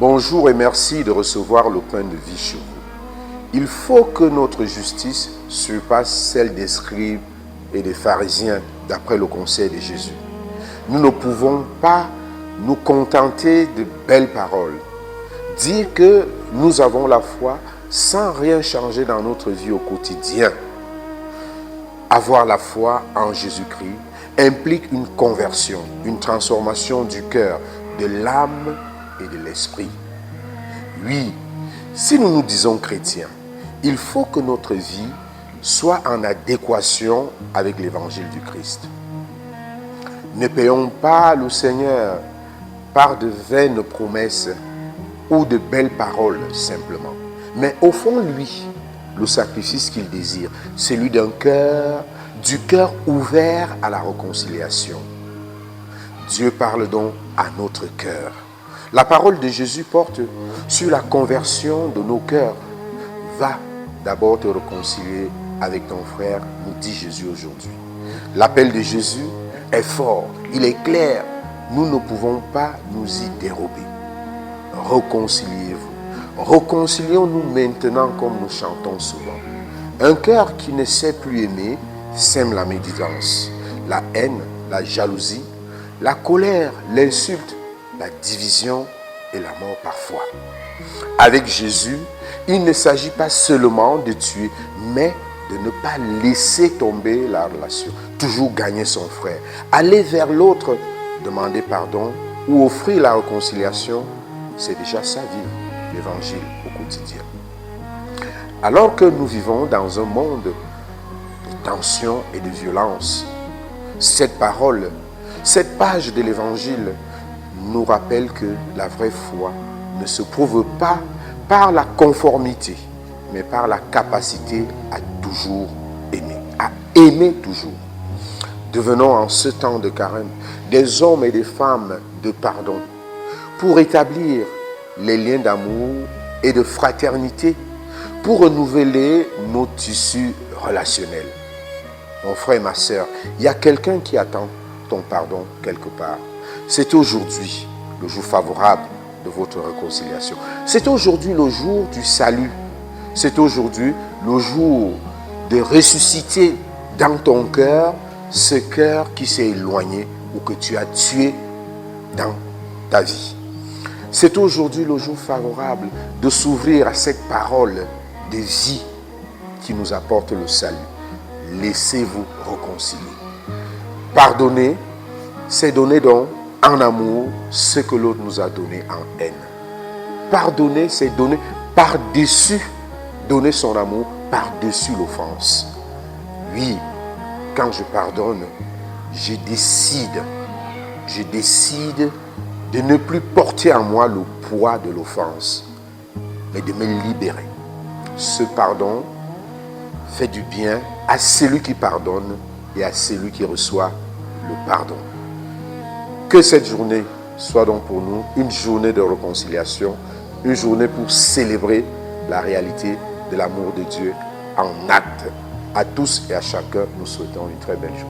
Bonjour et merci de recevoir le pain de vie chez vous. Il faut que notre justice surpasse celle des scribes et des pharisiens d'après le conseil de Jésus. Nous ne pouvons pas nous contenter de belles paroles. Dire que nous avons la foi sans rien changer dans notre vie au quotidien. Avoir la foi en Jésus-Christ implique une conversion, une transformation du cœur, de l'âme et de l'esprit. Oui, si nous nous disons chrétiens, il faut que notre vie soit en adéquation avec l'évangile du Christ. Ne payons pas le Seigneur par de vaines promesses ou de belles paroles simplement. Mais au fond, lui, le sacrifice qu'il désire, c'est celui du cœur ouvert à la réconciliation. Dieu parle donc à notre cœur. La parole de Jésus porte sur la conversion de nos cœurs. Va d'abord te réconcilier avec ton frère, nous dit Jésus aujourd'hui. L'appel de Jésus est fort, il est clair. Nous ne pouvons pas nous y dérober. Réconciliez-vous. Réconcilions-nous maintenant comme nous chantons souvent. Un cœur qui ne sait plus aimer sème la médisance, la haine, la jalousie, la colère, l'insulte, la division et la mort parfois. Avec Jésus, il ne s'agit pas seulement de tuer, mais de ne pas laisser tomber la relation. Toujours gagner son frère. Aller vers l'autre, demander pardon ou offrir la réconciliation, c'est déjà sa vie, l'évangile au quotidien. Alors que nous vivons dans un monde de tension et de violence, cette parole, cette page de l'évangile nous rappelle que la vraie foi ne se prouve pas par la conformité, mais par la capacité à toujours aimer, à aimer toujours. Devenons en ce temps de carême des hommes et des femmes de pardon pour établir les liens d'amour et de fraternité, pour renouveler nos tissus relationnels. Mon frère et ma sœur, il y a quelqu'un qui attend ton pardon quelque part. C'est aujourd'hui le jour favorable de votre réconciliation. C'est aujourd'hui le jour du salut. C'est aujourd'hui le jour de ressusciter dans ton cœur ce cœur qui s'est éloigné ou que tu as tué dans ta vie. C'est aujourd'hui le jour favorable de s'ouvrir à cette parole de vie qui nous apporte le salut. Laissez-vous réconcilier. Pardonner, c'est donner donc en amour ce que l'autre nous a donné en haine. Pardonner, c'est donner par-dessus, donner son amour par-dessus l'offense. Oui, quand je pardonne, je décide de ne plus porter en moi le poids de l'offense, mais de me libérer. Ce pardon fait du bien à celui qui pardonne et à celui qui reçoit le pardon. Que cette journée soit donc pour nous une journée de réconciliation, une journée pour célébrer la réalité de l'amour de Dieu en acte. À tous et à chacun, nous souhaitons une très belle journée.